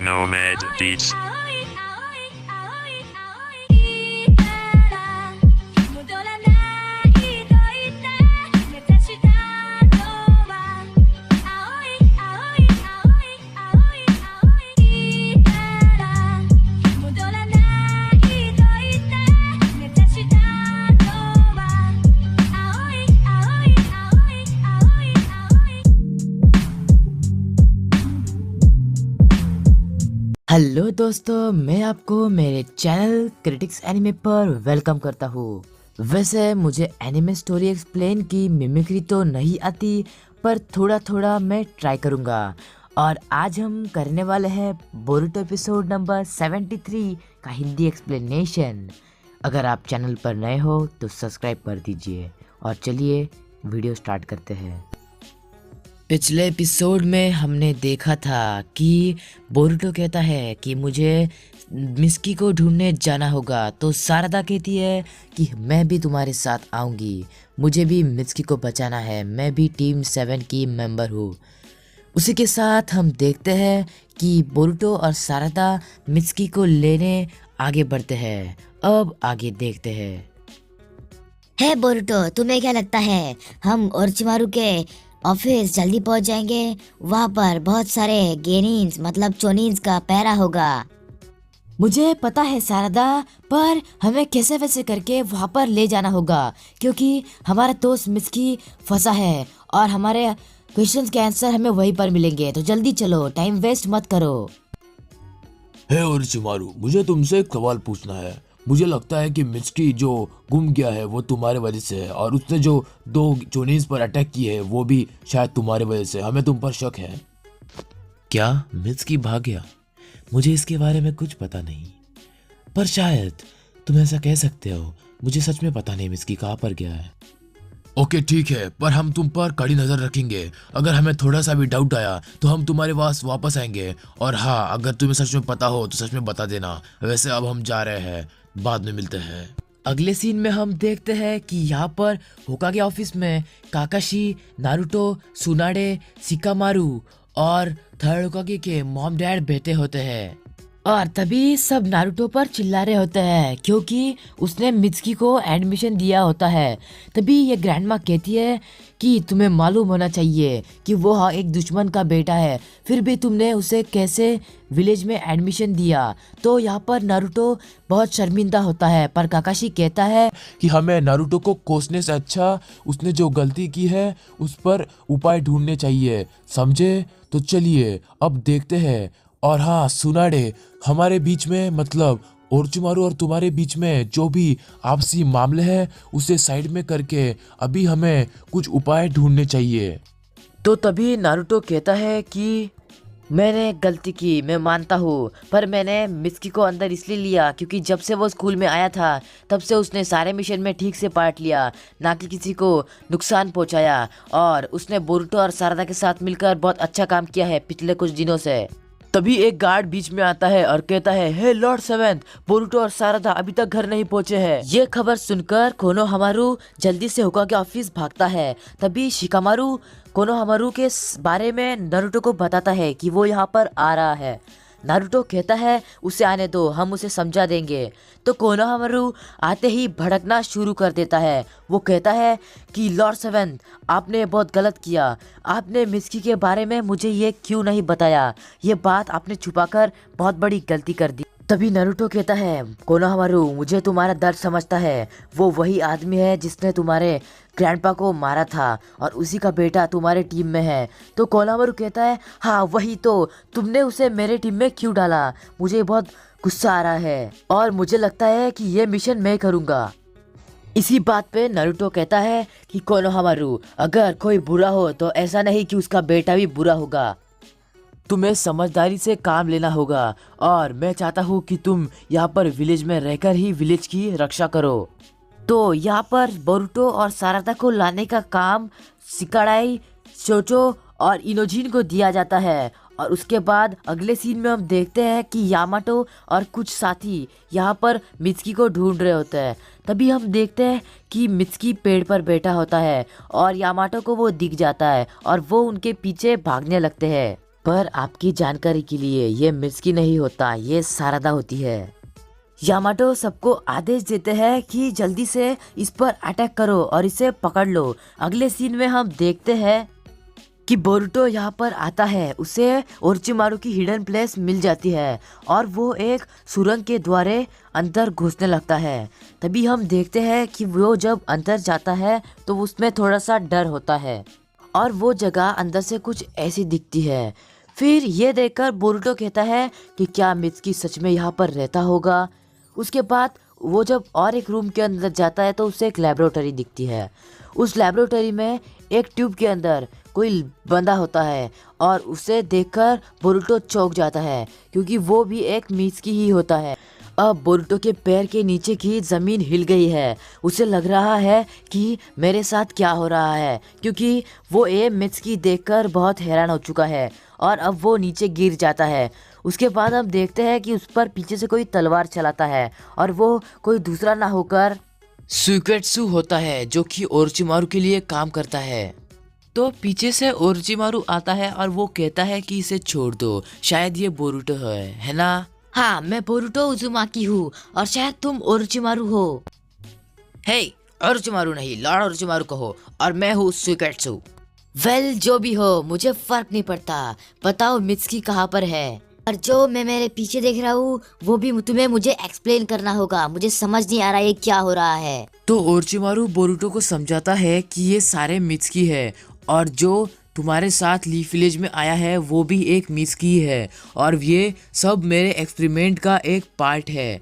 Nomad Beats. Hello दोस्तों, मैं आपको मेरे चैनल क्रिटिक्स एनिमे पर वेलकम करता हूँ। वैसे मुझे एनिमे स्टोरी एक्सप्लेन की मिमिक्री तो नहीं आती, पर थोड़ा थोड़ा मैं ट्राई करूँगा। और आज हम करने वाले हैं बोरुतो एपिसोड नंबर 73 का हिंदी एक्सप्लेनेशन। अगर आप चैनल पर नए हो तो सब्सक्राइब कर दीजिए और चलिए वीडियो स्टार्ट करते हैं। पिछले एपिसोड में हमने देखा था कि बोरुतो कहता है कि मुझे मिस्की को ढूंढने जाना होगा, तो शारदा कहती है कि मैं भी तुम्हारे साथ आऊंगी, मुझे भी मिस्की को बचाना है, मैं भी टीम 7 की मेंबर हूँ। उसी के साथ हम देखते हैं कि बोरुतो और शारदा मिस्की को लेने आगे बढ़ते हैं। अब आगे देखते हैं। है बोरुतो, तुम्हें क्या लगता है हम ओरोचिमारू के ऑफिस जल्दी पहुंच जाएंगे? वहां पर बहुत सारे गेनिन्स मतलब चोनिन्स का पहरा होगा। मुझे पता है शारदा, पर हमें कैसे वैसे करके वहाँ पर ले जाना होगा, क्योंकि हमारा दोस्त मिस्की फंसा है और हमारे क्वेश्चंस के आंसर हमें वहीं पर मिलेंगे। तो जल्दी चलो, टाइम वेस्ट मत करो। हे ओरोचिमारू, मुझे तुमसे एक सवाल पूछना है। मुझे लगता है कि मिस्की जो गुम गया है वो तुम्हारे वजह से है, और उसने जो 2 चोनीज पर अटैक किए है वो भी शायद तुम्हारे वजह से। हमें तुम पर शक है। क्या मित्सुकी भाग गया? मुझे इसके बारे में कुछ पता नहीं, पर शायद तुम ऐसा कह सकते हो। मुझे सच में पता नहीं मित्सुकी कहाँ पर गया है। ओके ठीक है, पर हम तुम पर कड़ी नजर रखेंगे। अगर हमें थोड़ा सा भी डाउट आया तो हम तुम्हारे पास वापस आएंगे। और हाँ, अगर तुम्हें सच में पता हो तो सच में बता देना। वैसे अब हम जा रहे हैं, बाद में मिलते हैं। अगले सीन में हम देखते हैं कि यहाँ पर होकागे ऑफिस में काकाशी, नारुतो, सुनाडे, शिकामारू और थर्ड होकागे के मॉम डैड बैठे होते हैं। और तभी सब नारुतो पर चिल्ला रहे होते हैं, क्योंकि उसने मित्सुकी को एडमिशन दिया होता है। तभी ये ग्रैंडमा कहती है कि तुम्हें मालूम होना चाहिए कि वो एक दुश्मन का बेटा है, फिर भी तुमने उसे कैसे विलेज में एडमिशन दिया। तो यहाँ पर नारुतो बहुत शर्मिंदा होता है, पर काकाशी कहता है कि हमें नारुतो को कोसने से अच्छा उसने जो गलती की है उस पर उपाय ढूंढने चाहिए, समझे? तो चलिए अब देखते हैं। और हाँ सुनाडे, हमारे बीच में मतलब ओरोचिमारू और तुम्हारे बीच में जो भी आपसी मामले हैं उसे साइड में करके अभी हमें कुछ उपाय ढूंढने चाहिए। तो तभी नारुतो कहता है कि मैंने गलती की, मैं मानता हूँ, पर मैंने मित्सुकी को अंदर इसलिए लिया क्योंकि जब से वो स्कूल में आया था तब से उसने सारे मिशन में ठीक से पार्ट लिया, ना कि किसी को नुकसान पहुँचाया। और उसने बोरुतो और शारदा के साथ मिलकर बहुत अच्छा काम किया है पिछले कुछ दिनों से। तभी एक गार्ड बीच में आता है और कहता है, हे लॉर्ड सेवेंथ, बोरुतो और शारदा अभी तक घर नहीं पहुंचे हैं। ये खबर सुनकर कोनोहामारू जल्दी से होकागे ऑफिस भागता है। तभी शिकामारू कोनोहामारू के बारे में नारुतो को बताता है कि वो यहाँ पर आ रहा है। नारुतो कहता है उसे आने दो, हम उसे समझा देंगे। तो कोनोहामारू आते ही भड़कना शुरू कर देता है। वो कहता है कि लॉर्ड सेवेंथ, आपने बहुत गलत किया। आपने मिस्की के बारे में मुझे ये क्यों नहीं बताया? ये बात आपने छुपाकर बहुत बड़ी गलती कर दी। तभी नारुतो कहता है, कोनोहामारू, मुझे तुम्हारा दर्द समझता है। वो वही आदमी है जिसने तुम्हारे ग्रैंडपा को मारा था और उसी का बेटा तुम्हारे टीम में है। तो कोनोहामारू कहता है, हाँ वही तो, तुमने उसे मेरे टीम में क्यों डाला? मुझे बहुत गुस्सा आ रहा है और मुझे लगता है कि ये मिशन मैं करूँगा। इसी बात पे नारुतो कहता है कि कोनोहामारू, अगर कोई बुरा हो तो ऐसा नहीं कि उसका बेटा भी बुरा होगा। तुम्हें समझदारी से काम लेना होगा और मैं चाहता हूँ कि तुम यहाँ पर विलेज में रहकर ही विलेज की रक्षा करो। तो यहाँ पर बोरुतो और शारदा को लाने का काम शिकाडाई, शोचो और इनोजिन को दिया जाता है। और उसके बाद अगले सीन में हम देखते हैं कि यामाटो और कुछ साथी यहाँ पर मित्सुकी को ढूंढ रहे होते हैं। तभी हम देखते हैं कि मित्सुकी पेड़ पर बैठा होता है और यामाटो को वो दिख जाता है और वो उनके पीछे भागने लगते हैं। पर आपकी जानकारी के लिए ये मित्सुकी नहीं होता, ये सारदा होती है। यामाटो सबको आदेश देते हैं कि जल्दी से इस पर अटैक करो और इसे पकड़ लो। अगले सीन में हम देखते हैं कि बोरुटो यहाँ पर आता है, उसे ओरोचिमारू की हिडन प्लेस मिल जाती है और वो एक सुरंग के द्वारे अंदर घुसने लगता है। तभी हम देखते हैं कि वो जब अंदर जाता है तो उसमें थोड़ा सा डर होता है और वो जगह अंदर से कुछ ऐसी दिखती है। फिर ये देखकर बोरुटो कहता है कि क्या मित्सुकी सच में यहाँ पर रहता होगा। उसके बाद वो जब और एक रूम के अंदर जाता है तो उसे एक लेबोरेटरी दिखती है। उस लेबोरेटरी में एक ट्यूब के अंदर कोई बंदा होता है और उसे देखकर बोरुटो चौंक जाता है क्योंकि वो भी एक मित्सुकी ही होता है। अब बोरुटो के पैर के नीचे की ज़मीन हिल गई है। उसे लग रहा है कि मेरे साथ क्या हो रहा है, क्योंकि वो ये मित्सुकी देखकर बहुत हैरान हो चुका है और अब वो नीचे गिर जाता है। उसके बाद हम देखते हैं कि उस पर पीछे से कोई तलवार चलाता है और वो कोई दूसरा ना होकर सुकेत्सु होता है जो कि ओरोचिमारू के लिए काम करता है। तो पीछे से ओरोचिमारू आता है और वो कहता है कि इसे छोड़ दो, शायद ये बोरुटो है ना? हाँ, मैं बोरुटो उजुमाकी हूँ और शायद तुम ओरोचिमारू हो। हे, ओरोचिमारू नहीं, लॉर्ड ओरोचिमारू कहो, और मैं हूँ सुकेत्सु। वेल, जो भी हो मुझे फर्क नहीं पड़ता। बताओ मित्सुकी कहाँ पर है? और जो मैं मेरे पीछे देख रहा हूँ वो भी तुम्हें मुझे एक्सप्लेन करना होगा। मुझे समझ नहीं आ रहा है क्या हो रहा है। तो ओरोचिमारू बोरुटो को समझाता है कि ये सारे मित्सुकी है और जो तुम्हारे साथ लीफ विलेज में आया है वो भी एक मित्सुकी है और ये सब मेरे एक्सपेरिमेंट का एक पार्ट है।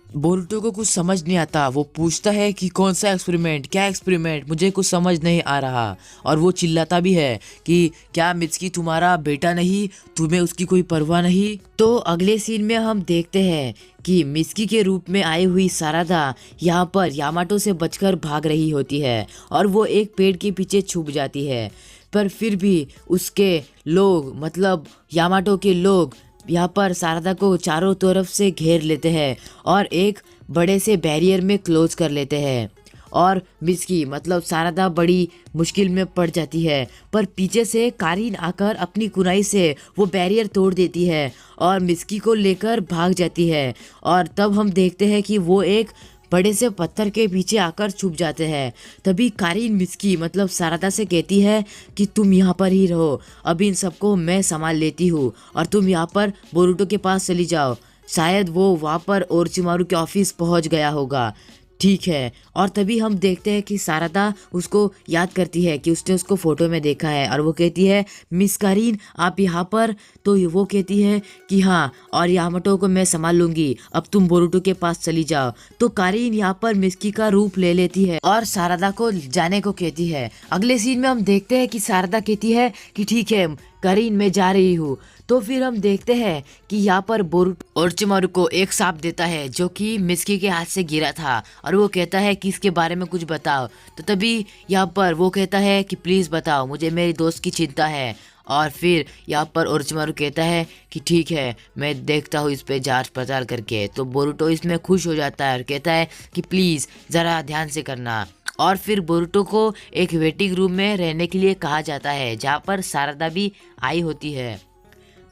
बोरुटो को कुछ समझ नहीं आता। वो पूछता है कि कौन सा एक्सपेरिमेंट, क्या एक्सपेरिमेंट, मुझे कुछ समझ नहीं आ रहा। और वो चिल्लाता भी है कि क्या मित्सुकी तुम्हारा बेटा नहीं, तुम्हें उसकी कोई परवाह नहीं। तो अगले सीन में हम देखते हैं कि मित्सुकी के रूप में आई हुई सारदा यहाँ पर यामाटो से बचकर भाग रही होती है और वो एक पेड़ के पीछे छुप जाती है। पर फिर भी उसके लोग, मतलब यामाटो के लोग यहाँ पर सारदा को चारों तरफ से घेर लेते हैं और एक बड़े से बैरियर में क्लोज कर लेते हैं और मित्सुकी मतलब सारदा बड़ी मुश्किल में पड़ जाती है। पर पीछे से कारीन आकर अपनी कुनाई से वो बैरियर तोड़ देती है और मित्सुकी को लेकर भाग जाती है। और तब हम देखते हैं कि वो एक बड़े से पत्थर के पीछे आकर छुप जाते हैं। तभी कारीन मित्सुकी मतलब सारदा से कहती है कि तुम यहाँ पर ही रहो, अभी इन सबको मैं संभाल लेती हूँ और तुम यहाँ पर बोरुटो के पास चली जाओ। शायद वो वहाँ पर ओरोचिमारू के ऑफिस पहुँच गया होगा। ठीक है। और तभी हम देखते हैं कि सारदा उसको याद करती है कि उसने उसको फोटो में देखा है और वो कहती है मिस कारीन आप यहाँ पर। तो वो कहती है कि हाँ, और यामाटो को मैं संभाल लूंगी, अब तुम बोरुटो के पास चली जाओ। तो कारीन यहाँ पर मित्सुकी का रूप ले लेती है और सारदा को जाने को कहती है। अगले सीन में हम देखते हैं कि सारदा कहती है कि ठीक है कारीन मैं जा रही हूँ। तो फिर हम देखते हैं कि यहाँ पर बोरुटो ओरोचिमारू को एक सांप देता है जो कि मित्सुकी के हाथ से गिरा था और वो कहता है कि इसके बारे में कुछ बताओ। तो तभी यहाँ पर वो कहता है कि प्लीज़ बताओ, मुझे मेरी दोस्त की चिंता है। और फिर यहाँ पर ओरोचिमारू कहता है कि ठीक है मैं देखता हूँ इस पे जांच पड़ताल करके। तो बोरुटो इसमें खुश हो जाता है और कहता है कि प्लीज़ ज़रा ध्यान से करना। और फिर बोरुटो को एक वेटिंग रूम में रहने के लिए कहा जाता है जहाँ पर सारदा भी आई होती है।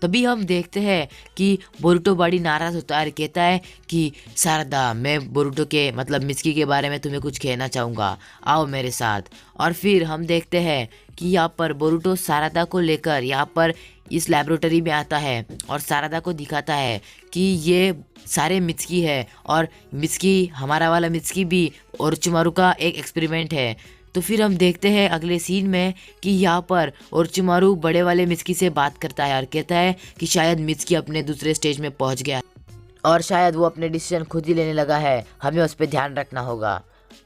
तभी हम देखते हैं कि बोरुटो बड़ी नाराज़ होता है और कहता है कि सारदा मैं बोरुटो के मतलब मित्सुकी के बारे में तुम्हें कुछ कहना चाहूँगा, आओ मेरे साथ। और फिर हम देखते हैं कि यहाँ पर बोरुटो सारदा को लेकर यहाँ पर इस लैबोरेटरी में आता है और सारदा को दिखाता है कि ये सारे मित्सुकी है और मित्सुकी हमारा वाला मित्सुकी भी ओरोचिमारू का एक एक्सपेरिमेंट है। तो फिर हम देखते हैं अगले सीन में कि यहाँ पर ओरोचिमारू बड़े वाले मित्सुकी से बात करता है और कहता है कि शायद मित्सुकी अपने दूसरे स्टेज में पहुँच गया और शायद वो अपने डिसीजन खुद ही लेने लगा है, हमें उस पर ध्यान रखना होगा।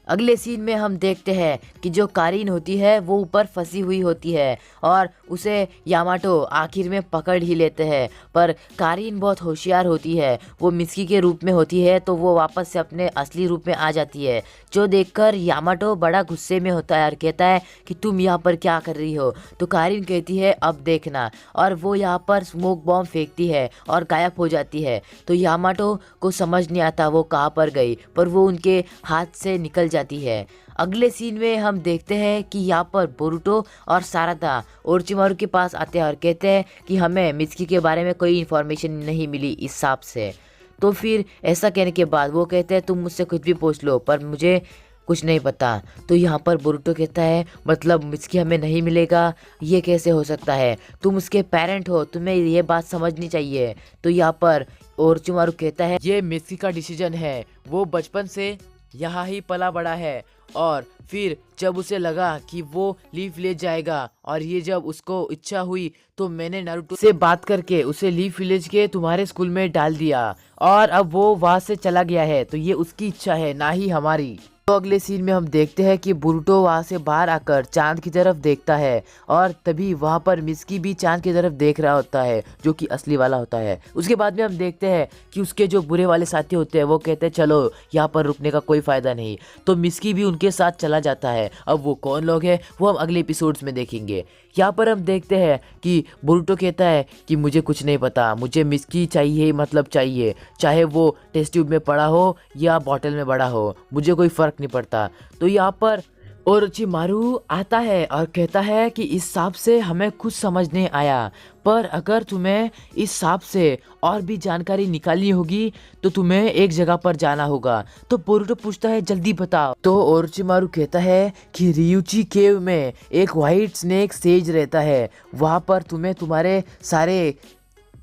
अगले सीन में हम देखते हैं कि जो कारीन होती है वो ऊपर फंसी हुई होती है और उसे यामाटो आखिर में पकड़ ही लेते हैं। पर कारीन बहुत होशियार होती है, वो मित्सुकी के रूप में होती है तो वो वापस से अपने असली रूप में आ जाती है, जो देखकर यामाटो बड़ा गुस्से में होता है और कहता है कि तुम यहाँ पर क्या कर रही हो। तो कारीन कहती है अब देखना, और वो यहाँ पर स्मोक बॉम्ब फेंकती है और गायब हो जाती है। तो यामाटो को समझ नहीं आता वो कहाँ पर गई, पर वो उनके हाथ से निकल जाती है। अगले सीन में हम देखते हैं कि यहाँ पर बोरुटो और सारादा ओरोचिमारू के पास आते हैं और कहते हैं कि हमें मित्सुकी के बारे में कोई इन्फॉर्मेशन नहीं मिली इस हिसाब से। तो फिर ऐसा कहने के बाद वो कहते हैं तुम मुझसे कुछ भी पूछ लो पर मुझे कुछ नहीं पता। तो यहाँ पर बोरुटो कहता है मतलब मित्सुकी हमें नहीं मिलेगा, ये कैसे हो सकता है, तुम उसके पेरेंट हो, तुम्हें ये बात समझनी चाहिए। तो यहाँ पर ओरोचिमारू कहता है ये मित्सुकी का डिसीजन है, वो बचपन से यहाँ ही पला बड़ा है और फिर जब उसे लगा कि वो लीफ विलेज जाएगा और ये जब उसको इच्छा हुई तो मैंने नारुतो से बात करके उसे लीफ विलेज के तुम्हारे स्कूल में डाल दिया और अब वो वहां से चला गया है। तो ये उसकी इच्छा है ना ही हमारी। तो अगले सीन में हम देखते हैं कि बोरुटो वहां से बाहर आकर चांद की तरफ देखता है और तभी वहां पर मित्सुकी भी चांद की तरफ देख रहा होता है जो कि असली वाला होता है। उसके बाद में हम देखते हैं कि उसके जो बुरे वाले साथी होते हैं वो कहते हैं चलो यहाँ पर रुकने का कोई फायदा नहीं। तो मित्सुकी भी उनके साथ चला जाता है। अब वो कौन लोग हैं वो हम अगले एपिसोड्स में देखेंगे। यहाँ पर हम देखते हैं कि बोरुटो कहता है कि मुझे कुछ नहीं पता, मुझे मित्सुकी चाहिए मतलब चाहिए, चाहे वो टेस्ट ट्यूब में पड़ा हो या बॉटल में बड़ा हो, मुझे कोई फर्क नहीं पड़ता। तो यहाँ पर ओरोचिमारू आता है और कहता है कि इस सांप से हमें कुछ समझ नहीं आया, पर अगर तुम्हें इस सांप से और भी जानकारी निकालनी होगी तो तुम्हें एक जगह पर जाना होगा। तो बोरुटो पूछता है जल्दी बताओ। तो ओरोचिमारू कहता है कि रियुची केव में एक व्हाइट स्नेक सेज रहता है, वहाँ पर तुम्हें तुम्हारे सारे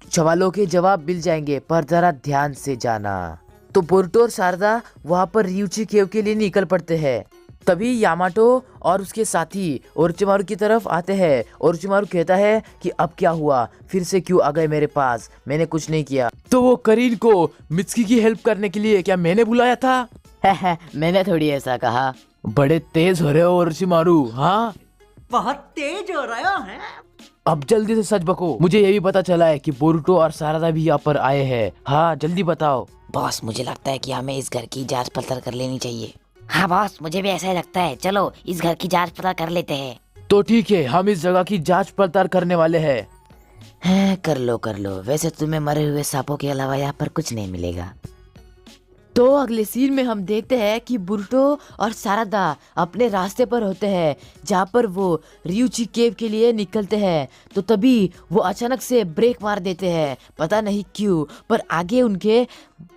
सवालों के जवाब मिल जाएंगे, पर जरा ध्यान से जाना। तो बोरुटो और सारदा वहाँ पर रियुची केव के लिए निकल पड़ते हैं। तभी यामाटो और उसके साथी ओरोचिमारू की तरफ आते हैं। ओरोचिमारू कहता है कि अब क्या हुआ, फिर से क्यों आ गए मेरे पास, मैंने कुछ नहीं किया। तो वो करीन को मित्सुकी की हेल्प करने के लिए क्या मैंने बुलाया था? मैंने थोड़ी ऐसा कहा। बड़े तेज हो रहे हो ओरोचिमारू। हाँ बहुत तेज हो रहा है। अब जल्दी से सच बको। मुझे ये भी पता चला है कि बोरुटो और सारादा भी यहाँ पर आए हैं। हाँ जल्दी बताओ। बॉस मुझे लगता है कि हमें इस घर की जांच पड़ताल कर लेनी चाहिए। हाँ बॉस, मुझे भी ऐसा ही लगता है, चलो इस घर की जांच पता कर लेते हैं। तो ठीक है, हम इस जगह की जांच पड़ताल करने वाले हैं। कर लो। वैसे तुम्हें मरे हुए सांपों के अलावा यहाँ पर कुछ नहीं मिलेगा। तो अगले सीन में हम देखते हैं कि बोरुटो और सारादा अपने रास्ते पर होते हैं जहाँ पर वो रियुची केव के लिए निकलते हैं। तो तभी वो अचानक से ब्रेक मार देते हैं, पता नहीं क्यों, पर आगे उनके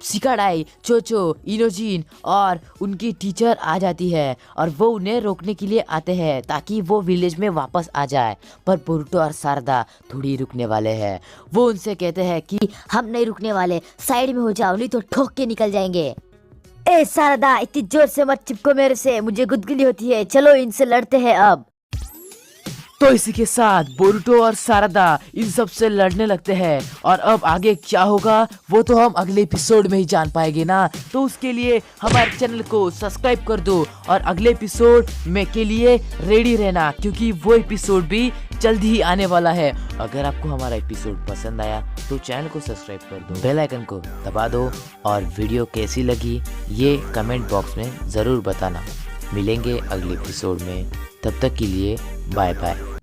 शिकाडाई, चोचो, इनोजिन और उनकी टीचर आ जाती है और वो उन्हें रोकने के लिए आते हैं ताकि वो विलेज में वापस आ जाए। पर बोरुटो और सारदा थोड़ी रुकने वाले हैं। वो उनसे कहते हैं कि हम नहीं रुकने वाले, साइड में हो जाओ नहीं तो ठोक के निकल जाएंगे। ए सारदा, इतनी जोर से मत चिपको मेरे से, मुझे गुदगुदी होती है, चलो इनसे लड़ते हैं अब। तो इसी के साथ बोरुटो और सारादा इन सब से लड़ने लगते हैं और अब आगे क्या होगा वो तो हम अगले एपिसोड में ही जान पाएंगे ना। तो उसके लिए हमारे चैनल को सब्सक्राइब कर दो और अगले एपिसोड में के लिए रेडी रहना, क्योंकि वो एपिसोड भी जल्दी ही आने वाला है। अगर आपको हमारा एपिसोड पसंद आया तो चैनल को सब्सक्राइब कर दो, बेल आइकन को दबा दो और वीडियो कैसी लगी ये कमेंट बॉक्स में ज़रूर बताना। मिलेंगे अगले एपिसोड में, तब तक के लिए बाय बाय।